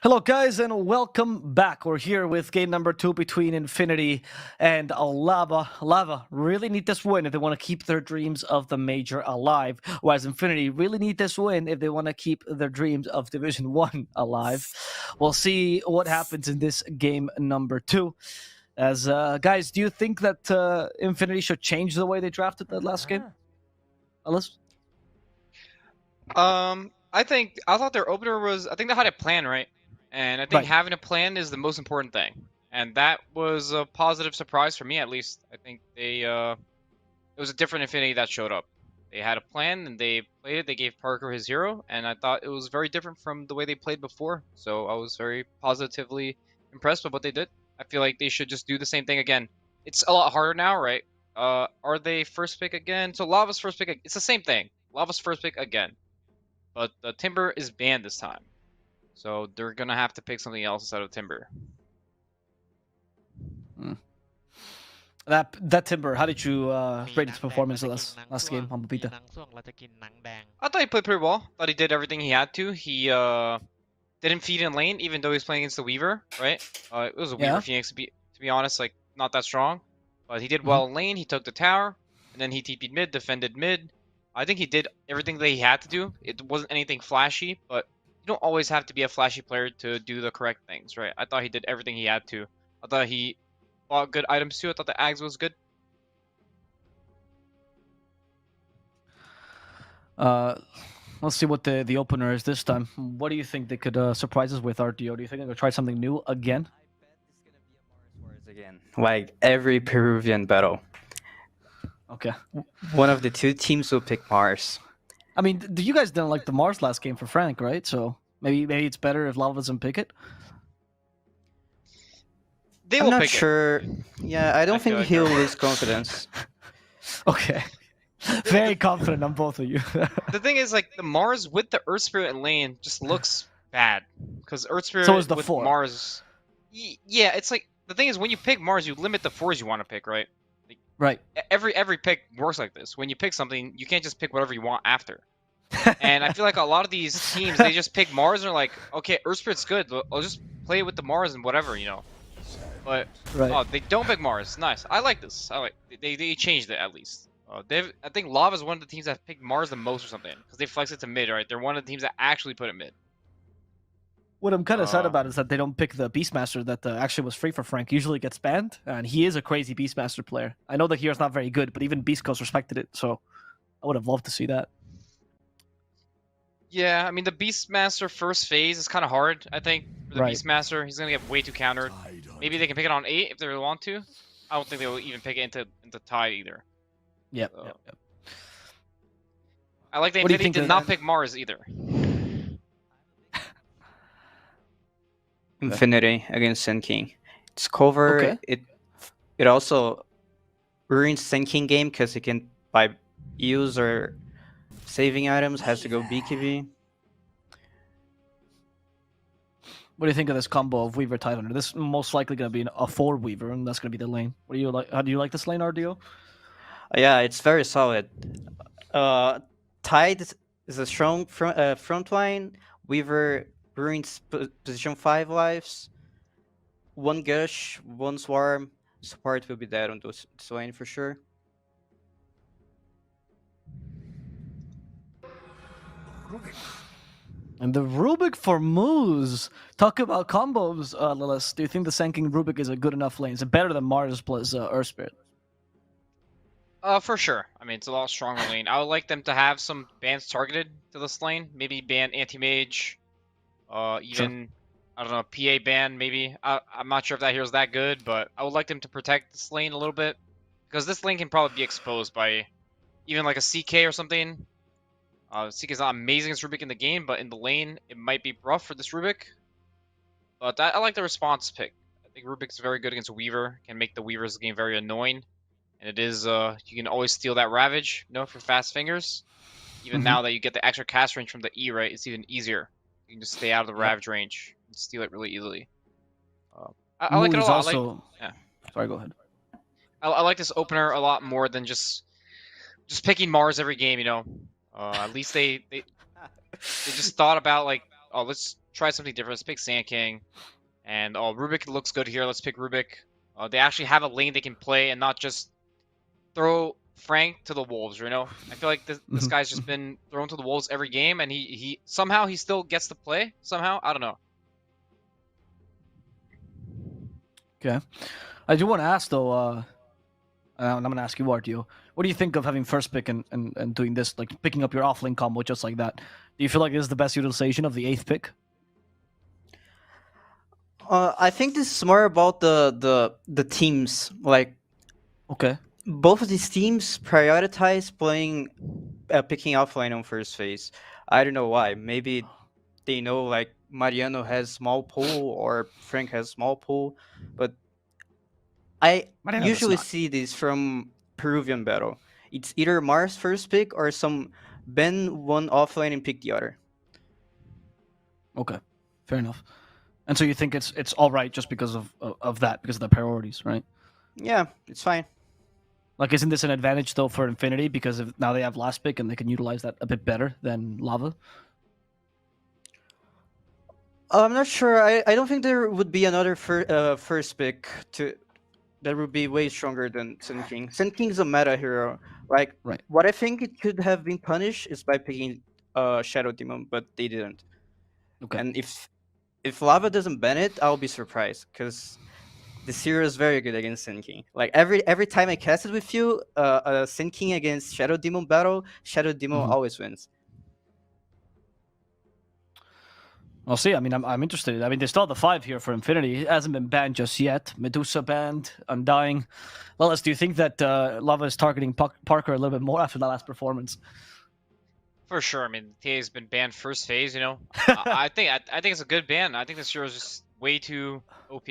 Hello, guys, and welcome back. We're here with game number 2 between Infinity and Lava. Lava really need this win if they want to keep their dreams of the major alive, whereas Infinity really need this win if they want to keep their dreams of Division 1 alive. We'll see what happens in this game number 2. As guys, do you think that Infinity should change the way they drafted that last game? Alice? I thought their opener was. I think they had a plan, right? And I think Right. having a plan is the most important thing. And that was a positive surprise for me, at least. I think it was a different Infinity that showed up. They had a plan and they played it. They gave Parker his hero, and I thought it was very different from the way they played before. So I was very positively impressed with what they did. I feel like they should just do the same thing again. It's a lot harder now, right? Are they first pick again? So Lava's first pick. It's the same thing. Lava's first pick again, but the Timber is banned this time. So they're gonna have to pick something else instead of Timber. That Timber, how did you rate its performance last game on Babita? I thought he played pretty well. Thought he did everything he had to. He didn't feed in lane, even though he was playing against the Weaver, right? It was a Weaver Phoenix to be honest, like not that strong. But he did well in lane. He took the tower, and then he TP'd mid, defended mid. I think he did everything that he had to do. It wasn't anything flashy, but you don't always have to be a flashy player to do the correct things, right? I thought he did everything he had to. I thought he bought good items too. I thought the Ags was good. Let's see what the opener is this time. What do you think they could surprise us with, RDO? Do you think they're going to try something new again? Again, like every Peruvian battle. Okay. One of the two teams will pick Mars. I mean, you guys didn't like the Mars last game for Frank, right? So maybe it's better if Lava doesn't pick it. I'm not sure. Yeah, I don't think he'll lose confidence. Okay. Very confident on both of you. The thing is, like, the Mars with the Earth Spirit in lane just looks bad. Because Earth Spirit So is the with 4. Mars... Yeah, it's like... The thing is, when you pick Mars, you limit the 4s you want to pick, right? Like, right. Every pick works like this. When you pick something, you can't just pick whatever you want after. And I feel like a lot of these teams, they just pick Mars and are like, okay, Earth Spirit's good. I'll just play with the Mars and whatever, you know. But oh, they don't pick Mars. Nice. I like this. I like they changed it at least. I think Lava's one of the teams that picked Mars the most or something because they flex it to mid, right? They're one of the teams that actually put it mid. What I'm kind of sad about is that they don't pick the Beastmaster that actually was free for Frank. Usually gets banned, and he is a crazy Beastmaster player. I know the hero's not very good, but even Beast Coast respected it, so I would have loved to see that. Yeah, I mean, the Beastmaster first phase is kind of hard, I think, for the Beastmaster. He's going to get way too countered. Maybe they can pick it on 8 if they really want to. I don't think they will even pick it into Tide either. Yep. I like the Infinity did not pick Mars either. Infinity against Sen King. It's cover. Okay. It also ruins Sen King game because he can buy use or saving items, has to go BKB. What do you think of this combo of Weaver Tidehunter? This is most likely going to be a 4 Weaver, and that's going to be the lane. What do you like? How do you like this lane, RDO? Yeah, it's very solid. Tide is a strong front line. Weaver ruins position 5 lives. 1 Gush, 1 Swarm. Support will be dead on this lane for sure. And the Rubik for Moose. Talk about combos, Lilith. Do you think the Sen King Rubik is a good enough lane? Is it better than Mars plus Earth Spirit? For sure. I mean, it's a lot stronger lane. I would like them to have some bans targeted to this lane. Maybe ban Anti-Mage. Even, I don't know, PA ban maybe. I'm not sure if that hero's that good, but I would like them to protect this lane a little bit. Because this lane can probably be exposed by even like a CK or something. CK is not amazing as Rubik in the game, but in the lane, it might be rough for this Rubik. But I like the response pick. I think Rubik's very good against Weaver. Can make the Weaver's game very annoying. And it is, you can always steal that Ravage, you know, for fast fingers. Even now that you get the extra cast range from the E, right, it's even easier. You can just stay out of the Ravage range and steal it really easily. I like it a lot. Also... Sorry, go ahead. I like this opener a lot more than just picking Mars every game, you know. At least they just thought about, like, oh, let's try something different. Let's pick Sand King. And oh, Rubik looks good here. Let's pick Rubik. They actually have a lane they can play and not just throw Frank to the wolves. You know, I feel like this guy's just been thrown to the wolves every game, and he somehow he still gets to play. Somehow, I don't know. Okay, I do want to ask though. I'm going to ask you, Artio. What do you think of having first pick and doing this, like picking up your offlane combo just like that? Do you feel like this is the best utilization of the 8th pick? I think this is more about the teams. Like, Okay. both of these teams prioritize playing picking offline on first phase. I don't know why. Maybe they know like Mariano has small pool or Frank has small pool, but I Mariano does usually not. see this from Peruvian battle. It's either Mars first pick or some Ben one offline and pick the other. Okay, fair enough. And so you think it's all right just because of that, because of the priorities, right? Yeah, it's fine. Like, isn't this an advantage though for Infinity because now they have last pick and they can utilize that a bit better than Lava? I'm not sure. I don't think there would be another first pick that would be way stronger than Sun King. Sun King's a meta hero. Like, Right. what I think it could have been punished is by picking Shadow Demon, but they didn't. Okay. And if Lava doesn't ban it, I'll be surprised because this hero is very good against Sin King. Like every time I cast it with you, Sin King against Shadow Demon battle, Shadow Demon always wins. I'll see. I mean, I'm interested. I mean, there's still the 5 here for Infinity. It hasn't been banned just yet. Medusa banned, Undying. Lellis, do you think that Lava is targeting Parker a little bit more after that last performance? For sure. I mean, TA's been banned first phase. You know, I think it's a good ban. I think this hero is just way too OP.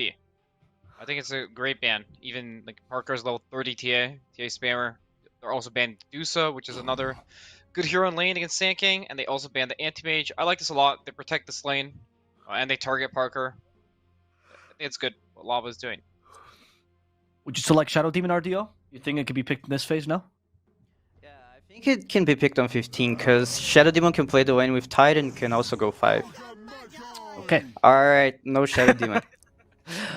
I think it's a great ban. Even like Parker's level 30 TA spammer. They're also banned Dusa, which is another good hero in lane against Sand King, and they also banned the Anti-Mage. I like this a lot. They protect this lane, and they target Parker. I think it's good what Lava is doing. Would you select Shadow Demon RDO? You think it could be picked in this phase now? Yeah, I think it can be picked on 15 because Shadow Demon can play the lane with Tide and can also go 5. Okay. All right, no Shadow Demon.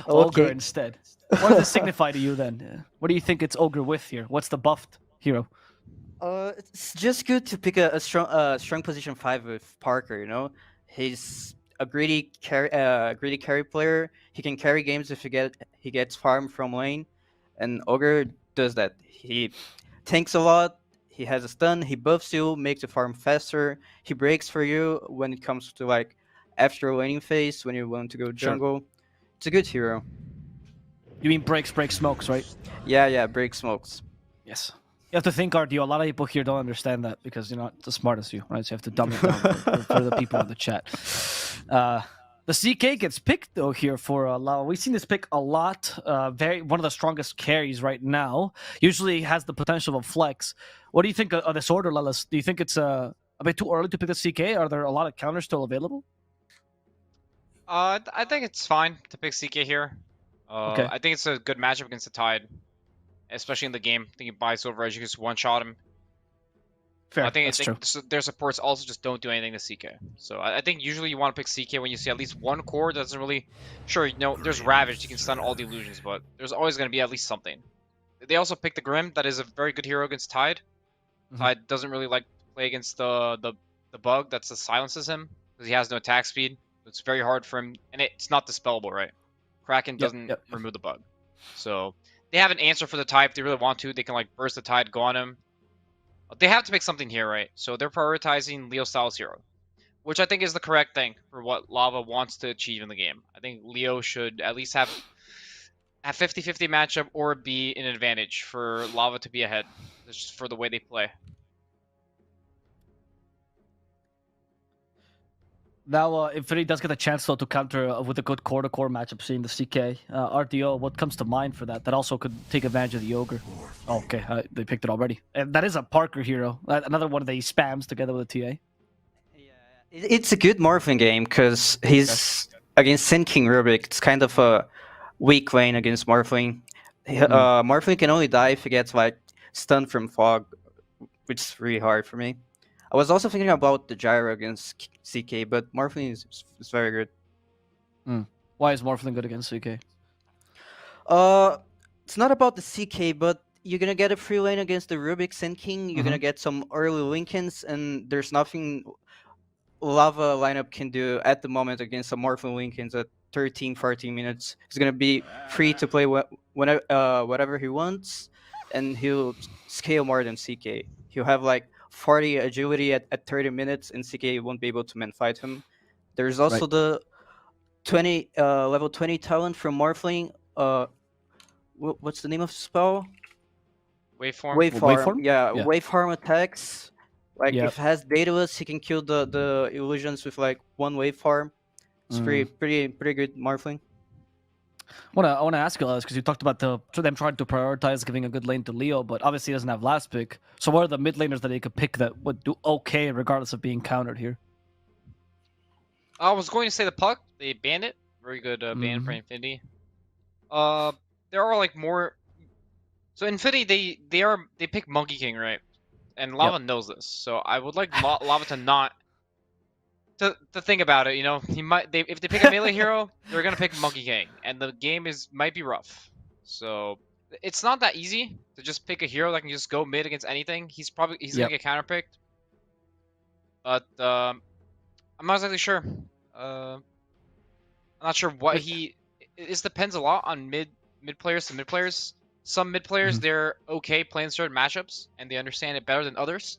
Ogre Okay. instead. What does it signify to you then? What do you think it's Ogre with here? What's the buffed hero? It's just good to pick a strong position 5 with Parker. You know, he's a greedy carry player. He can carry games if he gets farm from lane, and Ogre does that. He tanks a lot. He has a stun. He buffs you, makes the farm faster. He breaks for you when it comes to like after laning phase when you want to go jungle. It's a good hero. You mean break smokes, right? Yeah, break smokes. Yes. You have to think, RDO. A lot of people here don't understand that because you're not as smart as you, right? So you have to dumb it down for the people in the chat. The CK gets picked though here for Lava. We've seen this pick a lot. One of the strongest carries right now. Usually has the potential of flex. What do you think of this order, Lelis? Do you think it's a bit too early to pick the CK? Are there a lot of counters still available? I think it's fine to pick CK here. Okay. I think it's a good matchup against the Tide, especially in the game. I think he buys over edge, you can just one-shot him. Fair. I think That's true. their supports also just don't do anything to CK. So I think usually you want to pick CK when you see at least one core that doesn't really... Sure, you know, there's Ravage, you can stun all the illusions, but there's always going to be at least something. They also picked the Grim, that is a very good hero against Tide. Tide doesn't really like to play against the bug that silences him, because he has no attack speed. It's very hard for him, and it's not dispellable, right? Kraken doesn't remove the bug. So they have an answer for the Tide if they really want to. They can like burst the Tide, go on him. They have to pick something here, right? So they're prioritizing Leo Styles hero, which I think is the correct thing for what Lava wants to achieve in the game. I think Leo should at least have a 50-50 matchup or be an advantage for Lava to be ahead. That's just for the way they play. Now, Infinity does get a chance though to counter with a good core-to-core matchup, seeing the CK. RDO, what comes to mind for that? That also could take advantage of the Ogre. Oh, okay, they picked it already. And that is a Parker hero. Another one that he spams together with a TA. Yeah, it's a good morphing game because he's against Sin King Rubik. It's kind of a weak lane against Morphling. Morphling can only die if he gets like stunned from fog, which is really hard for me. I was also thinking about the gyro against CK, but Morphling is very good. Why is Morphling good against CK? Uh, it's not about the CK, but you're gonna get a free lane against the Rubik Sand King. You're gonna get some early Lincolns, and there's nothing Lava lineup can do at the moment against a Morphin Lincolns at 13, 14 minutes. He's gonna be free to play whatever he wants, and he'll scale more than CK. He'll have like 40 agility at 30 minutes, and CK won't be able to man fight him. There's also Right. the 20 level 20 talent from Morphling. What's the name of the spell? Waveform. Waveform. Yeah, Yeah. waveform attacks. Like Yep. if it has Daedalus, he can kill the illusions with like one waveform. It's pretty good Morphling. I wanna ask you, because you talked about them trying to prioritize giving a good lane to Leo, but obviously he doesn't have last pick. So what are the mid laners that he could pick that would do okay regardless of being countered here? I was going to say the Puck. They banned it. Very good ban for Infinity. There are like more. So Infinity, they pick Monkey King, right? And Lava knows this. So I would like Lava to not to think about it. You know, if they pick a melee hero, they're gonna pick Monkey King, and the game might be rough. So it's not that easy to just pick a hero that can just go mid against anything. He's gonna get counterpicked. But I'm not exactly sure. I'm not sure what It depends a lot on mid players to mid players. Some mid players they're okay playing certain matchups and they understand it better than others.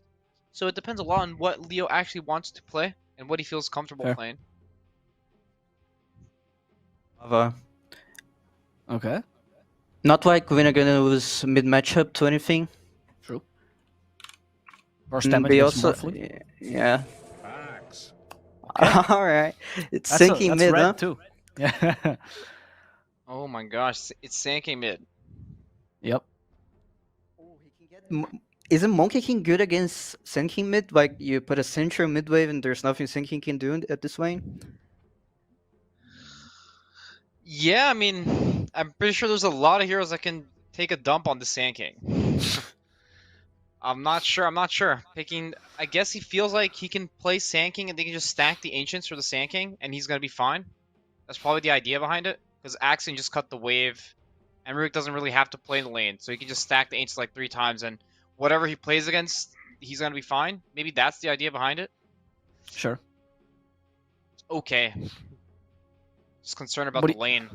So it depends a lot on what Leo actually wants to play and what he feels comfortable playing. Lava. Okay. Not like we're gonna lose mid matchup to anything. True. Burst damage against Morphling. Yeah. Facts. All right. It's sinking mid, red huh? too. Yeah. Oh my gosh, it's Sanking mid. Yep. Oh, he can get. Isn't Monkey King good against Sand King mid? Like you put a central mid wave and there's nothing Sand King can do at this lane. Yeah, I mean, I'm pretty sure there's a lot of heroes that can take a dump on the Sand King. I'm not sure. I guess he feels like he can play Sand King and they can just stack the Ancients for the Sand King and he's gonna be fine. That's probably the idea behind it. Because Axe can just cut the wave, and Rurik doesn't really have to play in the lane, so he can just stack the Ancients like 3 times, and whatever he plays against, he's gonna be fine. Maybe that's the idea behind it. Sure. Okay. Just concerned about the lane.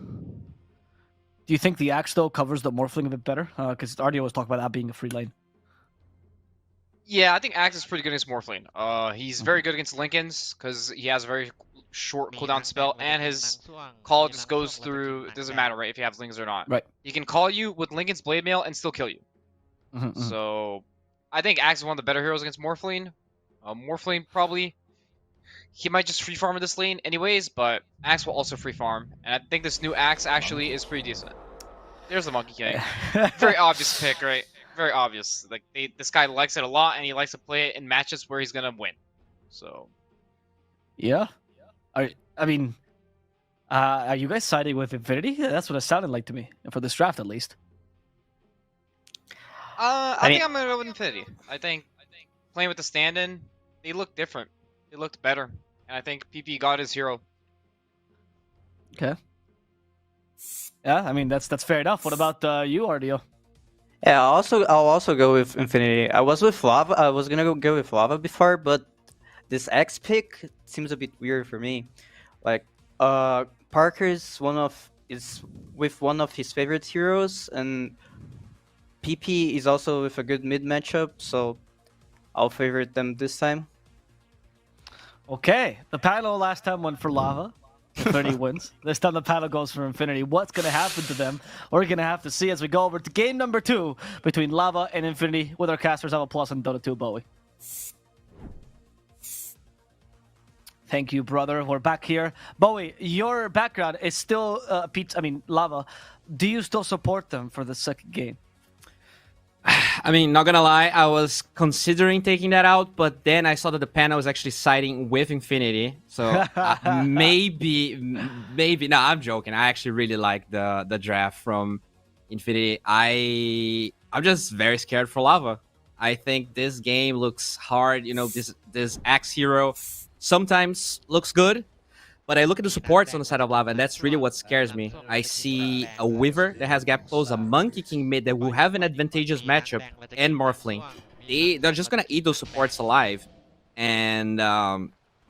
Do you think the Axe though covers the Morphling a bit better? Because RDO was talking about that being a free lane. Yeah, I think Axe is pretty good against Morphling. He's very good against Lincolns because he has a very short cooldown spell, and his call just goes through. It doesn't matter, right, if you have Lincolns or not. Right. He can call you with Lincoln's Blade Mail and still kill you. So, I think Axe is one of the better heroes against Morphling. Morphling probably he might just free farm in this lane anyways, but Axe will also free farm, and I think this new Axe actually is pretty decent. There's the Monkey King. Very obvious pick, right? Very obvious. Like this guy likes it a lot, and he likes to play it in matches where he's gonna win. So. Yeah. Are you guys siding with Infinity? That's what it sounded like to me, for this draft at least. I think I'm gonna go with Infinity. I think playing with the stand-in, they look different. They looked better, and I think PP got his hero. Okay. Yeah, I mean that's fair enough. What about you, RDO? Yeah, I'll also go with Infinity. I was with Lava. I was gonna go with Lava before, but this X pick seems a bit weird for me. Like, Parker's with one of his favorite heroes, and PP is also with a good mid matchup, so I'll favorite them this time. Okay, the panel last time went for Lava. 30 wins. This time the panel goes for Infinity. What's going to happen to them? We're going to have to see as we go over to game number 2 between Lava and Infinity with our casters Epulze and Dota 2 Bowie. Thank you, brother. We're back here. Bowie, your background is still Lava. Do you still support them for the second game? I mean, not gonna lie, I was considering taking that out, but then I saw that the panel was actually siding with Infinity. So maybe. No, I'm joking. I actually really like the draft from Infinity. I'm just very scared for Lava. I think this game looks hard. You know, this Axe hero sometimes looks good, but I look at the supports on the side of Lava, and that's really what scares me. I see a Weaver that has gap close, a Monkey King mid that will have an advantageous matchup, and Morphling. They're just gonna eat those supports alive, and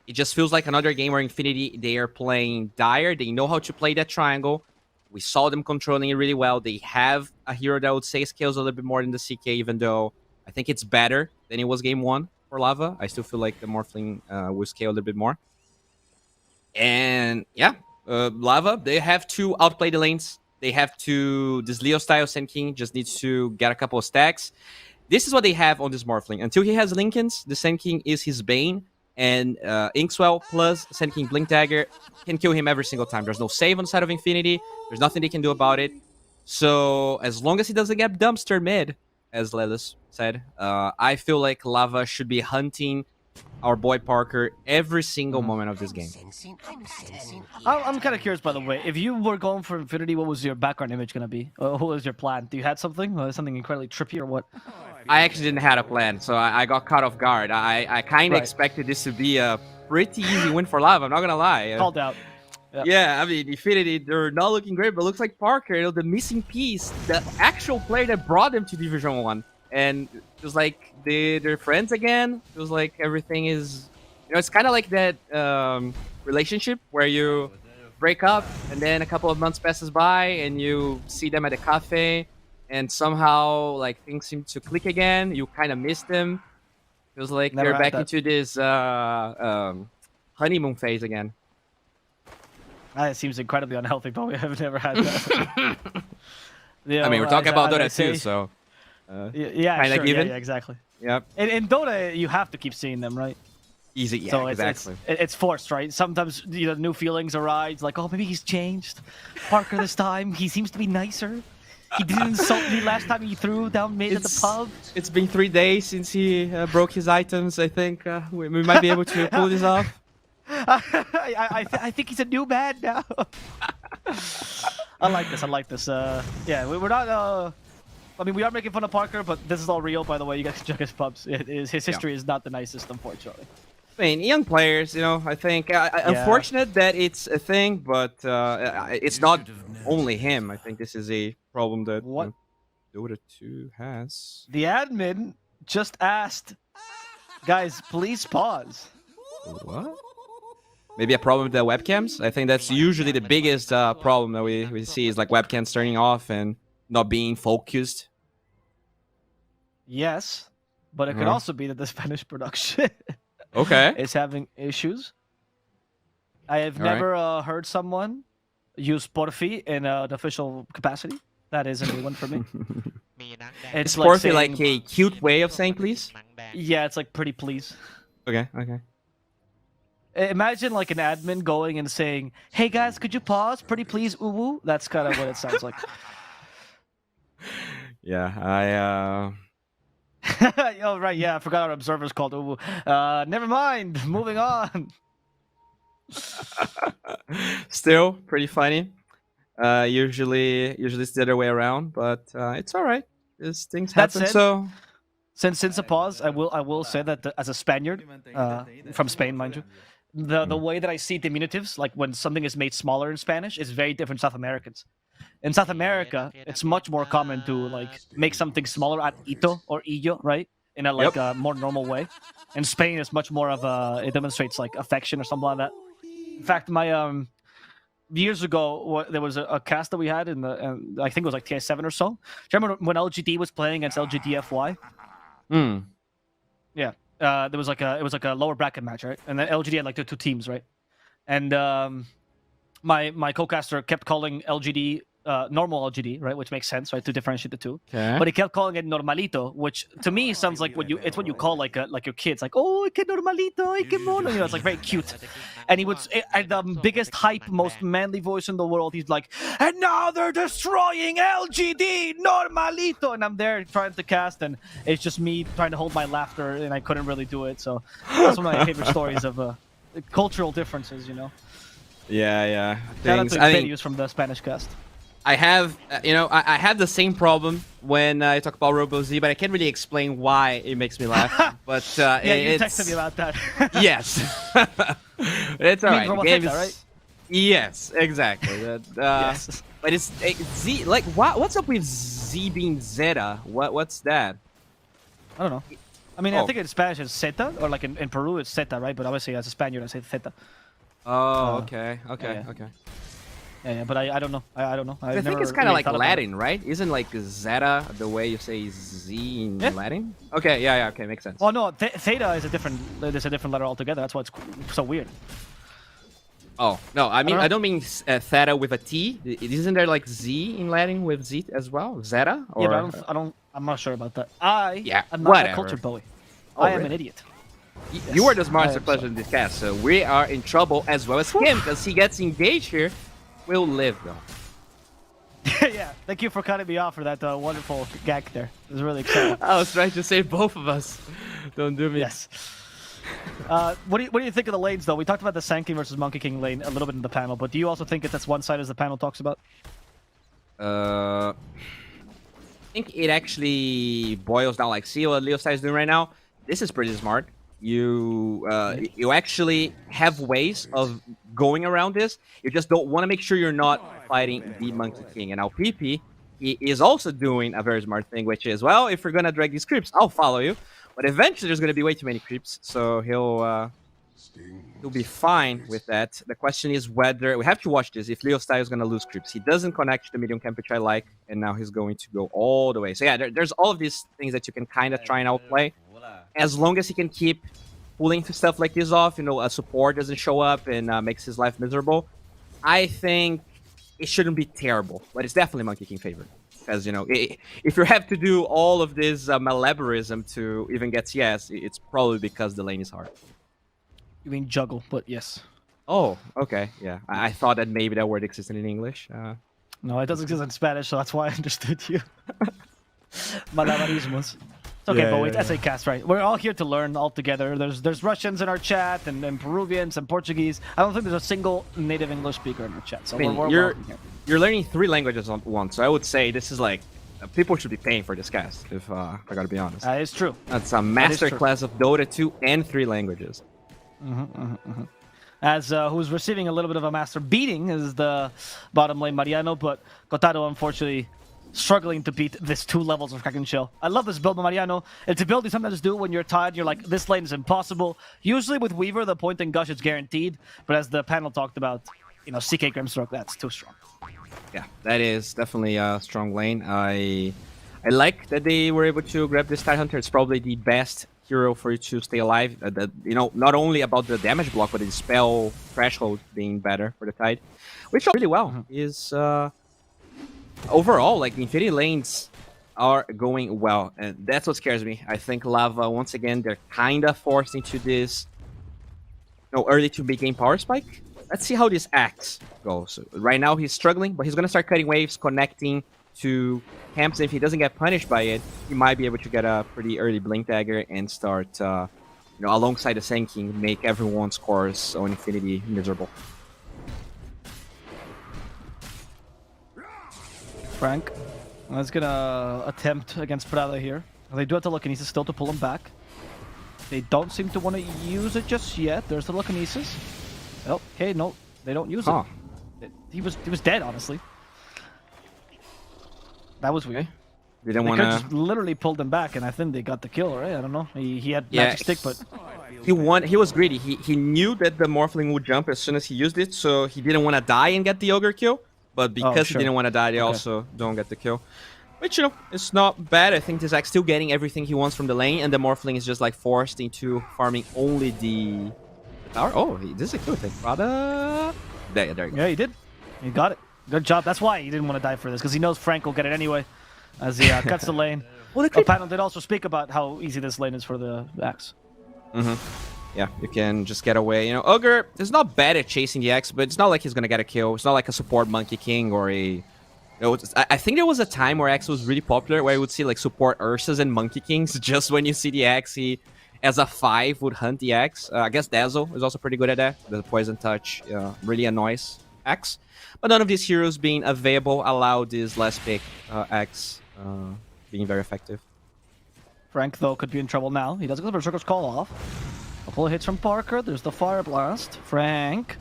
it just feels like another game where Infinity, they are playing Dire. They know how to play that triangle. We saw them controlling it really well. They have a hero that I would say scales a little bit more than the CK, even though I think it's better than it was game 1 for Lava. I still feel like the Morphling will scale a little bit more. And yeah, Lava, they have to outplay the lanes. They have to... This Leo style Sand King just needs to get a couple of stacks. This is what they have on this Morphling. Until he has Lincolns, the Sand King is his bane. And Inkswell plus Sand King Blink Dagger can kill him every single time. There's no save on the side of Infinity. There's nothing they can do about it. So as long as he doesn't get dumpster mid, as Lelis said, I feel like Lava should be hunting our boy Parker every single moment of this game. I'm kind of curious, by the way. If you were going for Infinity, what was your background image going to be? What was your plan? Do you had something? Something incredibly trippy or what? I actually didn't have a plan, so I got caught off guard. I kind of expected this to be a pretty easy win for Lava, I'm not going to lie. Called out. Yeah, I mean, Infinity, they're not looking great, but it looks like Parker, you know, the missing piece, the actual player that brought them to Division 1. And it was like they're friends again. It was like everything is, you know, it's kind of like that relationship where you break up and then a couple of months passes by and you see them at a cafe and somehow like things seem to click again. You kind of miss them. It was like they're back into this honeymoon phase again. It seems incredibly unhealthy, but we have never had that. You know, I mean, we're talking about Dota too, so. Yeah, sure. Given. Yeah, exactly. Yep. In Dota, you have to keep seeing them, right? Easy, yeah, so exactly. It's forced, right? Sometimes new feelings arise, like, oh, maybe he's changed. Parker this time, he seems to be nicer. He didn't insult me last time he threw down mid at the pub. It's been 3 days since he broke his items. I think we might be able to pull this off. I think he's a new man now. I like this. I like this. Yeah, we're not. I mean, we are making fun of Parker, but this is all real, by the way. You guys can check his pubs. His history is not the nicest, unfortunately. I mean, young players, you know, I think... Unfortunate that it's a thing, but it's not only him. I think this is a problem that Dota 2 has. The admin just asked, guys, please pause. What? Maybe a problem with the webcams? I think that's usually the biggest problem that we see is like webcams turning off and not being focused. Yes, but it could also be that the Spanish production is having issues. I have never heard someone use Porfi in an official capacity. That is a new one for me. It's like Porfi like a cute way of saying please? Yeah, it's like pretty please. Okay. Imagine like an admin going and saying, "Hey guys, could you pause? Pretty please, ooh." That's kind of what it sounds like. Yeah, Oh right, yeah, I forgot our observer's called ooh. Never mind. Moving on. Still pretty funny. Usually it's the other way around, but it's all right. These things happen. So since a pause, I will say that as a Spaniard from Spain, mind you. The way that I see diminutives, like when something is made smaller in Spanish, is very different South Americans. In South America, it's much more common to like make something smaller at ito or illo, right? In a like a more normal way. In Spain, it's much more of a, it demonstrates like affection or something like that. In fact, my years ago, there was a cast that we had in the, I think it was like TI7 or so. Do you remember when LGD was playing against LGDFY? Yeah. It was like a lower bracket match, right? And then LGD had like the 2 teams, right? And my co-caster kept calling LGD normal LGD, right? Which makes sense, right? To differentiate the two. Okay. But he kept calling it normalito, which to me sounds like it's what you call like your kids, like, oh, que normalito, que mono, you know, it's like very cute. And he would, at the biggest hype, most manly voice in the world, he's like, and now they're destroying LGD, normalito, and I'm there trying to cast, and it's just me trying to hold my laughter, and I couldn't really do it. So that's one of my favorite stories of cultural differences, you know. Yeah. Shout out to videos from the Spanish cast. I have, I have the same problem when I talk about Robo Z, but I can't really explain why it makes me laugh. But Yeah, you it's, texted me about that. yes, it's You mean alright. The game Robotech, is right? yes, exactly. Yes. But it's Z. Like, what's up with Z being Zeta? What's that? I don't know. I mean, I Oh. think in Spanish it's Zeta, or like in Peru it's Zeta, right? But obviously as a Spaniard I say Zeta. Oh, okay, yeah. okay. Yeah, but I don't know. I don't know. I think never it's kind of really like thought about it. Latin, right? Isn't like Zeta the way you say Z in Yeah. Latin? Okay, yeah, okay, makes sense. Oh no, Theta is a different. There's a different letter altogether. That's why it's so weird. Oh no, I mean know. I don't mean theta with a T. Isn't there like Z in Latin with Z as well? Zeta? Or... Yeah, but I don't. I'm not sure about that. Yeah, I'm not that whatever. cultured, Bowie. Oh, I am really? an idiot. You are the Yes, smartest I am person in this cast, so we are in trouble as well as him because he gets engaged here. We'll live though. Yeah, thank you for cutting me off for that wonderful gag there. It was really exciting. I was trying to save both of us. Don't do me. Yes. What do you think of the lanes though? We talked about the Sand King versus Monkey King lane a little bit in the panel, but do you also think it's as one side as the panel talks about? I think it actually boils down like see what Leo is doing right now. This is pretty smart. You actually have ways of going around this. You just don't want to make sure you're not fighting the Monkey King. And now PP, he is also doing a very smart thing, which is, well, if you're gonna drag these creeps, I'll follow you. But eventually there's gonna be way too many creeps, so he'll be fine with that. The question is whether we have to watch this. If Leo Style is gonna lose creeps, he doesn't connect to the medium camp, which I like, and now he's going to go all the way. So yeah, there's all of these things that you can kind of try and outplay. As long as he can keep pulling stuff like this off, a support doesn't show up and makes his life miserable, I think it shouldn't be terrible. But it's definitely Monkey King favorite. Because, if you have to do all of this malabarism to even get CS, it's probably because the lane is hard. You mean juggle, but yes. Oh, okay, yeah. I thought that maybe that word existed in English. No, it doesn't exist in Spanish, so that's why I understood you. Malabarismos. It's okay, Yeah, but wait, yeah, SA cast, right? We're all here to learn all together. There's Russians in our chat and Peruvians and Portuguese. I don't think there's a single native English speaker in our chat. So I mean, we're you're welcome here. you're learning 3 languages at once, so I would say this is like people should be paying for this cast. If I gotta be honest, It's true. that's a is master true. class of Dota 2 and 3 languages. As who's receiving a little bit of a master beating is the bottom lane Mariano, but Kotaro unfortunately struggling to beat this 2 levels of Kraken Shell. I love this build by Mariano. It's a build you sometimes do when you're tired. You're like, this lane is impossible. Usually with Weaver, the point and gush is guaranteed, but as the panel talked about, CK Grimstroke, that's too strong. Yeah, that is definitely a strong lane. I like that they were able to grab this Tide Hunter. It's probably the best hero for you to stay alive. Not only about the damage block, but the spell threshold being better for the Tide, which really well is. Overall, like Infinity lanes are going well, and that's what scares me. I think Lava once again they're kind of forced into this, early to mid game power spike. Let's see how this Axe goes. So right now he's struggling, but he's gonna start cutting waves, connecting to camps. If he doesn't get punished by it, he might be able to get a pretty early blink dagger and start, alongside the Sand King, make everyone's scores on Infinity miserable. Frank is gonna attempt against Prada here. They do have telekinesis still to pull him back. They don't seem to want to use it just yet. There's the telekinesis. Oh, okay, no, they don't use it. He was dead, honestly. That was weird. Didn't They want could just to. literally pulled him back, and I think they got the kill, right? I don't know. He had magic stick, but He was greedy. He knew that the Morphling would jump as soon as he used it, so he didn't want to die and get the Ogre kill. But because sure. he didn't want to die, they also don't get the kill. Which, it's not bad. I think Tizak's still getting everything he wants from the lane, and the Morphling is just like forced into farming only the tower. Oh, this is a good thing. Prada. There you go. yeah, he did. He got it. Good job. That's why he didn't want to die for this, because he knows Frank will get it anyway, as he cuts the lane. Well, The panel did also speak about how easy this lane is for the Axe. Yeah, you can just get away. Ogre is not bad at chasing the X, but it's not like he's gonna get a kill. It's not like a support Monkey King or a. I think there was a time where X was really popular, where you would see like support Ursas and Monkey Kings. Just when you see the X, he, as a 5, would hunt the X. I guess Dazzle is also pretty good at that. The poison touch really annoys X, but none of these heroes being available allowed this last pick X being very effective. Frank, though, could be in trouble now. He does get the Berserker's Call off. A couple of hits from Parker. There's the Fire Blast. Frank.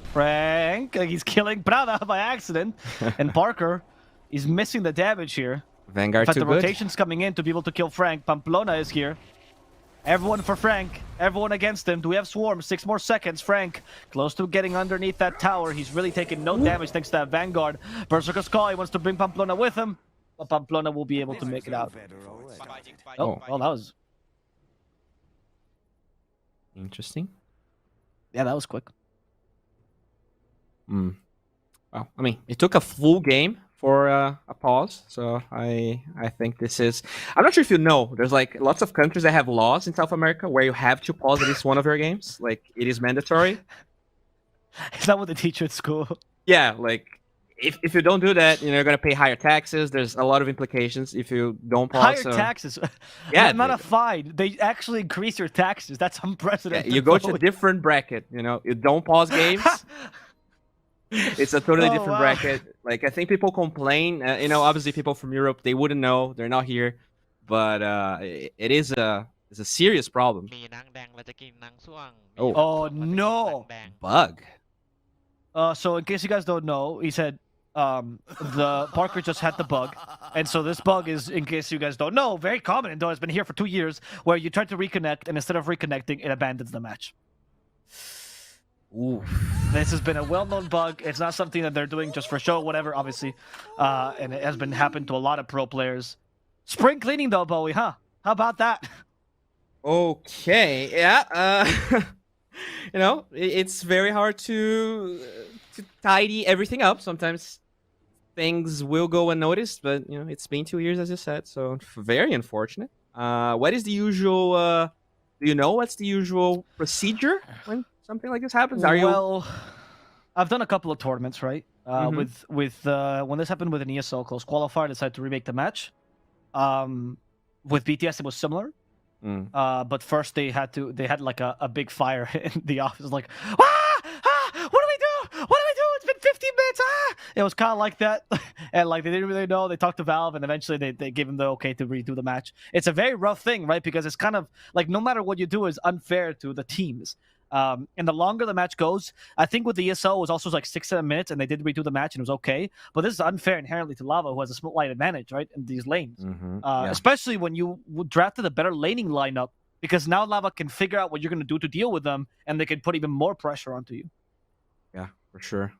He's killing Prada by accident. And Parker is missing the damage here. Vanguard In fact, too the good. rotation's coming in to be able to kill Frank. Pamplona is here. Everyone for Frank. Everyone against him. Do we have Swarm? 6 more seconds. Frank close to getting underneath that tower. He's really taking no damage thanks to that Vanguard. Berserker's Call. He wants to bring Pamplona with him. But Pamplona will be able to make it out. Oh, well, that was... Interesting. Yeah, that was quick. Well, I mean, it took a full game for a pause, so I think this is... I'm not sure if you know, there's like lots of countries that have laws in South America where you have to pause at least one of your games. Like, it is mandatory. Is that what they teach you at school? Yeah, like, if you don't do that, you're going to pay higher taxes. There's a lot of implications if you don't pause. Higher taxes. Yeah, not a fine. They actually increase your taxes. That's unprecedented. Yeah, you go to a different bracket, You don't pause games. It's a totally different bracket. Like, I think people complain. Obviously people from Europe, they wouldn't know. They're not here. But it is a serious problem. Oh, no. Bug. So in case you guys don't know, he said the Parker just had the bug. And so this bug is, in case you guys don't know, very common. And it's been here for 2 years, where you try to reconnect, and instead of reconnecting, it abandons the match. Ooh. This has been a well-known bug. It's not something that they're doing just for show, whatever, obviously. And it has been happened to a lot of pro players. Spring cleaning, though, Bowie, huh? How about that? Okay, yeah. It's very hard to tidy everything up. Sometimes things will go unnoticed, but it's been 2 years, as you said, so very unfortunate. What is the usual? Do you know what's the usual procedure when something like this happens? Well, I've done a couple of tournaments, right? With when this happened with an ESL close qualifier, I decided to remake the match. With BTS, it was similar. But first they had like a big fire in the office, like, what do we do? It's been 15 minutes. It was kind of like that. And like, they didn't really know. They talked to Valve, and eventually they gave them the okay to redo the match. It's a very rough thing, right? Because it's kind of like, no matter what you do is unfair to the teams. And the longer the match goes, I think with the ESL it was also like 6-7 minutes, and they did redo the match, and it was okay. But this is unfair inherently to Lava, who has a slight advantage, right, in these lanes. Especially when you drafted a better laning lineup, because now Lava can figure out what you're going to do to deal with them, and they can put even more pressure onto you. Yeah, for sure.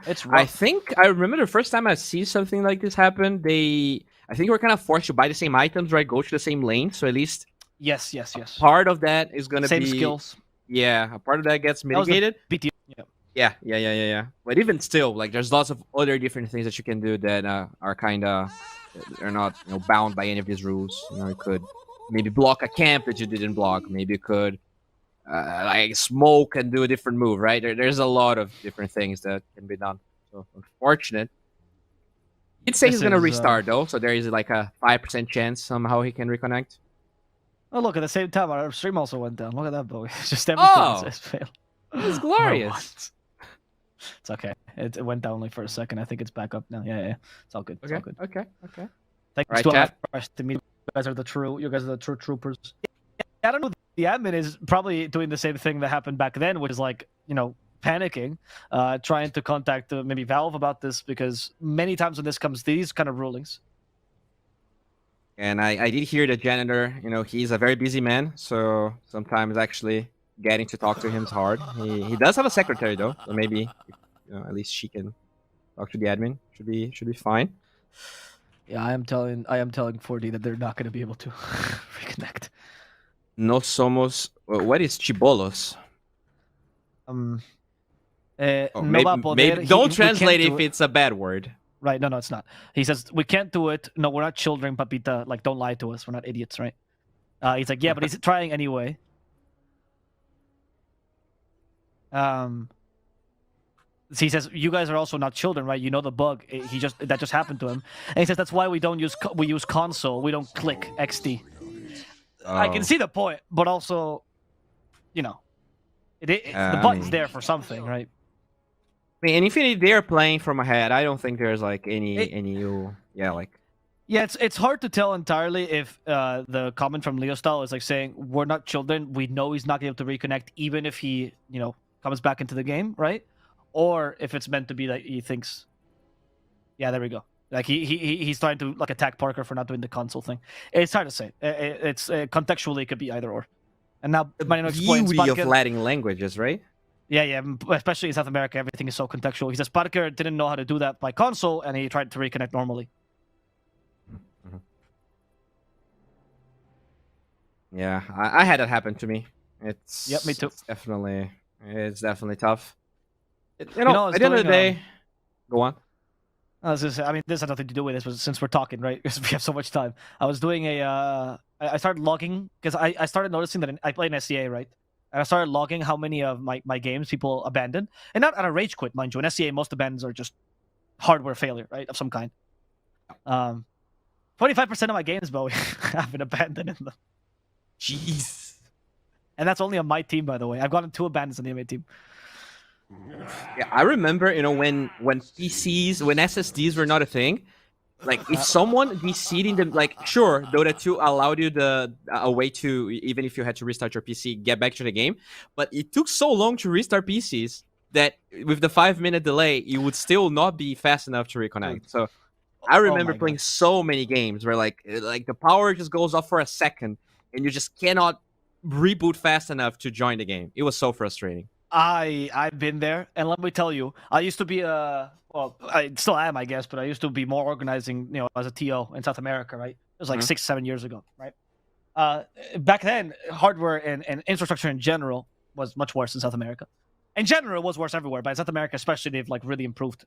It's rough. I think I remember the first time I see something like this happen. I think we're kind of forced to buy the same items, right? Go to the same lane, so at least yes. part of that is going to be same skills. Yeah, a part of that gets mitigated. BT. Yeah. But even still, like, there's lots of other different things that you can do that are kind of, they're not bound by any of these rules. You could maybe block a camp that you didn't block. Maybe you could like smoke and do a different move, right? There's a lot of different things that can be done. So unfortunate. He'd say he's gonna restart though, so there is like a 5% chance somehow he can reconnect. Oh, look, at the same time, our stream also went down. Look at that, Bowie. Just everything says fail. It's glorious. It's okay. It went down only for a second. I think it's back up now. Yeah. It's all good. It's all good. Okay. Thanks to us to me. You guys are the true troopers. I don't know. The admin is probably doing the same thing that happened back then, which is like, panicking, trying to contact maybe Valve about this, because many times when this comes to these kind of rulings. And I did hear the janitor, he's a very busy man, so sometimes actually getting to talk to him is hard. He does have a secretary though, so maybe at least she can talk to the admin. Should be fine. Yeah, I am telling 4D that they're not going to be able to reconnect. No somos. What is chibolos? Maybe don't translate if it's a bad word. Right, no, it's not. He says, we can't do it. No, we're not children, papita. Like, don't lie to us. We're not idiots, right? He's like, yeah, but he's trying anyway. He says, you guys are also not children, right? You know the bug. That just happened to him. And he says, that's why we use console. We don't click XD. I can see the point, but also, the button's there for something, right? I mean, in Infinity, they're playing from ahead. I don't think there's like any like. Yeah, it's hard to tell entirely if the comment from Leo Style is like saying we're not children. We know he's not going to be able to reconnect, even if he comes back into the game, right? Or if it's meant to be that he thinks, yeah, there we go. Like he's trying to like attack Parker for not doing the console thing. It's hard to say. It's contextually it could be either or. And now Marino explains Beauty of Parker, Latin languages, right? yeah, especially in South America, everything is so contextual. He says Parker didn't know how to do that by console, and he tried to reconnect normally. Yeah, I had that happen to me. It's Yep, me too. It's definitely tough. At the I was end of the doing, day, go on. I was just, I mean, this has nothing to do with this, but since we're talking, right? Because we have so much time. I was doing I started logging because I started noticing that I play in SCA, right? And I started logging how many of my games people abandon, and not at a rage quit, mind you. In SCA, most abandons are just hardware failure, right, of some kind. 25% of my games, Bowie, have been abandoned in them. Jeez. And that's only on my team, by the way. I've gotten 2 abandons on the MA team. Yeah, I remember, when PCs, when SSDs were not a thing, like if someone DC'd them, like sure, Dota 2 allowed you a way to, even if you had to restart your PC, get back to the game, but it took so long to restart PCs that with the 5-minute delay, you would still not be fast enough to reconnect. So I remember my playing God. so many games where like the power just goes off for a second, and you just cannot reboot fast enough to join the game. It was so frustrating. I've been there, and let me tell you, I used to be well, I still am, I guess, but I used to be more organizing, as a TO in South America, right? It was like 6-7 years ago, right? Back then, hardware and infrastructure in general was much worse in South America. In general, it was worse everywhere, but in South America, especially, they've like really improved.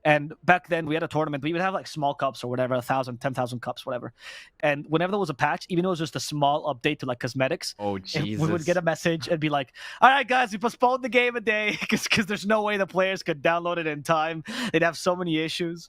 And back then, we had a tournament. We would have like small cups or whatever, 1,000, 10,000 cups, whatever. And whenever there was a patch, even though it was just a small update to like cosmetics, Oh Jesus! we would get a message and be like, "All right, guys, we postponed the game a day because there's no way the players could download it in time. They'd have so many issues."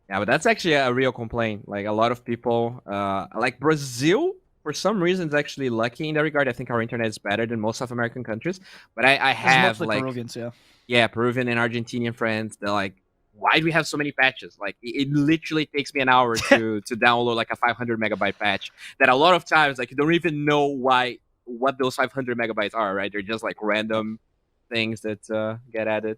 Yeah, but that's actually a real complaint. Like a lot of people, like Brazil, for some reason, is actually lucky in that regard. I think our internet is better than most South American countries. But I It's have mostly like Peruvians, yeah. yeah, Peruvian and Argentinian friends. They're like, why do we have so many patches? Like it literally takes me an hour to download like a 500 megabyte patch. That a lot of times like you don't even know what those 500 megabytes are. Right? They're just like random things that get added.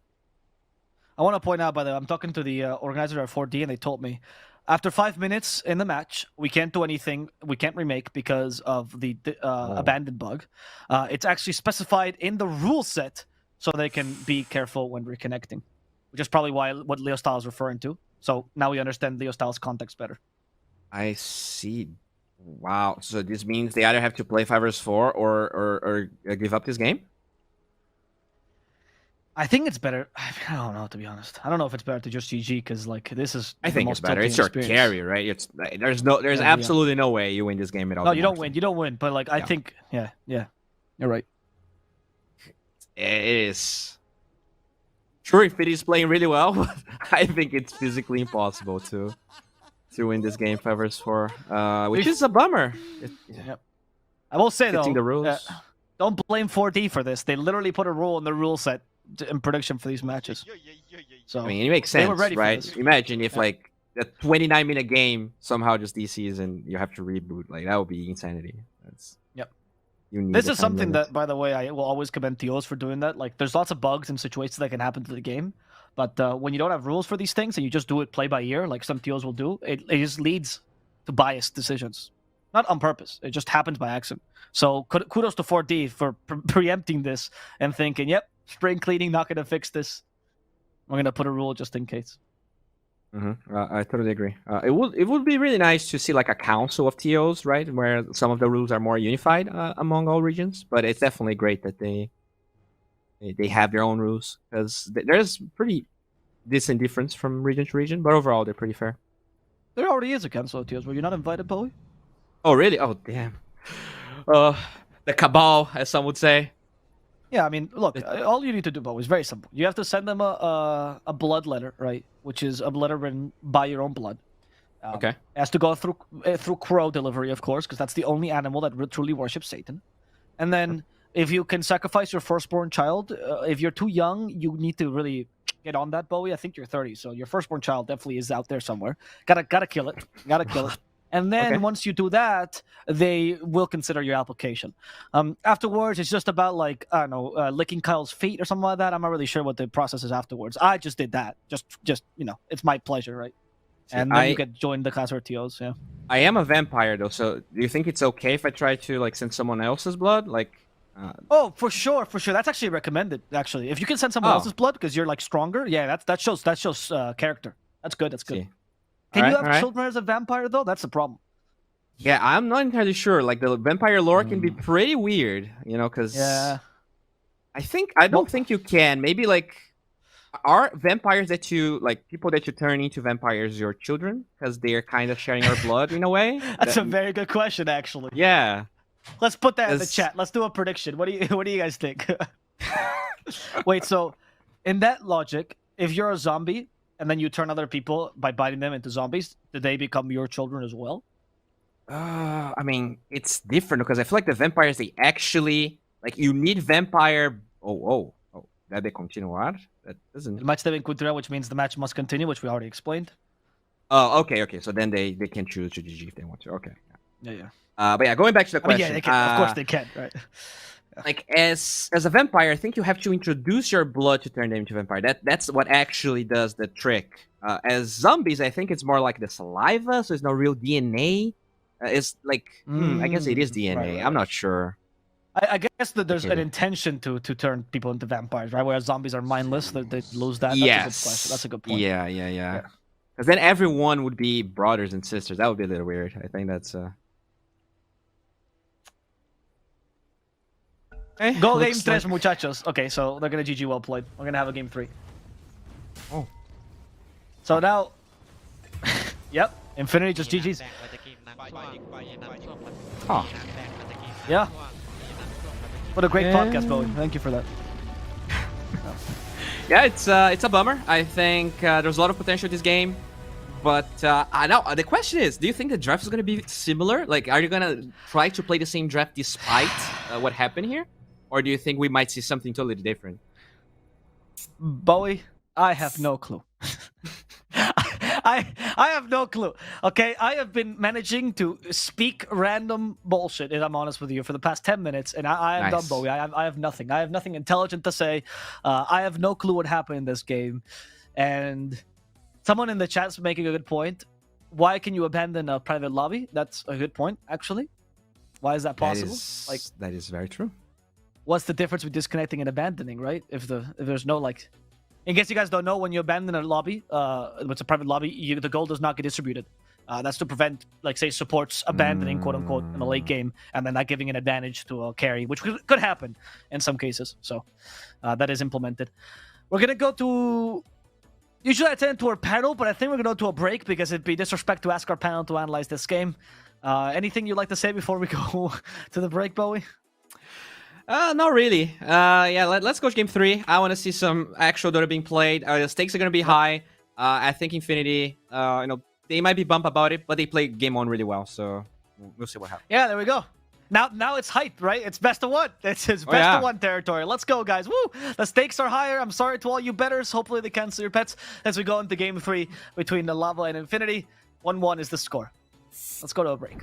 I want to point out, by the way, I'm talking to the organizer at 4D, and they told me after 5 minutes in the match, we can't do anything. We can't remake because of the abandoned bug. It's actually specified in the rule set so they can be careful when reconnecting, which is probably what Leo Style is referring to. So now we understand Leo Style's context better. I see. Wow. So this means they either have to play 5 vs 4 or give up this game. I think it's better. I don't know, to be honest. I don't know if it's better to just GG because like this is. I the think most it's better. tilting It's your experience. carry, right? It's there's Yeah. absolutely no way you win this game at all. No, you don't win. You don't win. But like I Yeah. think, yeah, you're right. It is. Sure, if it is playing really well, but I think it's physically impossible to win this game 5 vs 4, which is a bummer. Yep. I will say Fitting though, the rules. don't blame 4D for this. They literally put a rule in the rule set in prediction for these matches. So I mean, it makes they sense, were ready for right? this. Imagine if Yeah. like a 29-minute game somehow just DCs and you have to reboot. Like that would be insanity. That's Yep. You need This the is time something limit. that, by the way, I will always commend TOs for doing that. Like, there's lots of bugs and situations that can happen to the game, but when you don't have rules for these things and you just do it play by ear, like some TOs will do, it just leads to biased decisions. Not on purpose. It just happens by accident. So kudos to 4D for preempting this and thinking, yep, spring cleaning, not going to fix this. We're going to put a rule just in case. I totally agree. It would be really nice to see like a council of TOs, right, where some of the rules are more unified among all regions. But it's definitely great that they have their own rules because there's pretty decent difference from region to region. But overall, they're pretty fair. There already is a council of TOs. Were you not invited, Bowie? Oh really? Oh damn. The cabal, as some would say. Yeah, I mean, look, all you need to do, Bo, is very simple. You have to send them a blood letter, right? Which is a letter written by your own blood. Okay. It has to go through crow delivery, of course, because that's the only animal that truly worships Satan. And then if you can sacrifice your firstborn child, if you're too young, you need to really get on that, Bowie. I think you're 30, so your firstborn child definitely is out there somewhere. Gotta kill it. Gotta kill it. And then Okay. once you do that, they will consider your application. Afterwards, it's just about like, I don't know, licking Kyle's feet or something like that. I'm not really sure what the process is afterwards. I just did that. Just it's my pleasure, right? And then you get joined the consortios. Yeah. I am a vampire though, so do you think it's okay if I try to like send someone else's blood? Like, Oh, for sure. That's actually recommended. Actually, if you can send someone Oh. else's blood because you're like stronger, yeah, that shows character. That's good. That's good. see. Can you Alright, have children as a vampire though? That's the problem. Yeah, I'm not entirely sure. Like the vampire lore can be pretty weird, because Yeah. I don't think you can. Maybe like are vampires that you like people that you turn into vampires your children because they're kind of sharing your blood in a way? That's a very good question, actually. Yeah. Let's put that in the As- chat. Let's do a prediction. What do you guys think? Wait, so in that logic, if you're a zombie and then you turn other people by biting them into zombies, do they become your children as well? I mean, it's different because I feel like the vampires they actually like you need vampire. Oh, deve continuar. That El doesn't. match debe continuar, which means the match must continue, which we already explained. Oh, okay. So then they can choose to GG if they want to. Okay. Yeah. But yeah, going back to the I mean, question. yeah, they can. Of course, they can. Right. Like as a vampire, I think you have to introduce your blood to turn them into vampire. That's what actually does the trick. As zombies, I think it's more like the saliva, so it's no real DNA. It's like I guess it is DNA. right. I'm not sure. I guess that there's an Okay. intention to turn people into vampires, right? Whereas zombies are mindless, they lose that. Yes. That's a good point. Yeah. Because then everyone would be brothers and sisters. That would be a little weird. I think that's. Okay, Go game looks 3, like- muchachos. Okay, so they're gonna GG well played. We're gonna have a game 3. Oh. So now, yep, Infinity just GG's. Huh. Yeah. What a great Yeah. podcast, Bowie. Thank you for that. Yeah, it's a bummer. I think there's a lot of potential in this game, but I know the question is, do you think the draft is gonna be similar? Like, are you gonna try to play the same draft despite what happened here, or do you think we might see something totally different? Bowie, I have no clue. I have no clue. Okay, I have been managing to speak random bullshit, if I'm honest with you, for the past 10 minutes, and I am done, Nice. Bowie. I have nothing. I have nothing intelligent to say. I have no clue what happened in this game. And someone in the chat's making a good point. Why can you abandon a private lobby? That's a good point, actually. Why is that possible? That is very true. What's the difference with disconnecting and abandoning, right? If there's no like, in case you guys don't know, when you abandon a lobby, it's a private lobby, the gold does not get distributed. That's to prevent, like, say, supports abandoning, quote unquote, in a late game, and then not giving an advantage to a carry, which could happen in some cases. So that is implemented. We're gonna go to. Usually I tend to our panel, but I think we're gonna go to a break because it'd be disrespect to ask our panel to analyze this game. Anything you'd like to say before we go to the break, Bowie? Not really. Yeah, let's go to game 3. I want to see some actual Dota being played. The stakes are going to be high. I think Infinity, they might be bummed about it, but they play game 1 really well, so we'll see what happens. Yeah, there we go. Now it's hype, right? It's best of one. It's best yeah. of one territory. Let's go, guys. Woo! The stakes are higher. I'm sorry to all you bettors. Hopefully they cancel your bets as we go into game 3 between the Lava and Infinity. 1-1 is the score. Let's go to a break.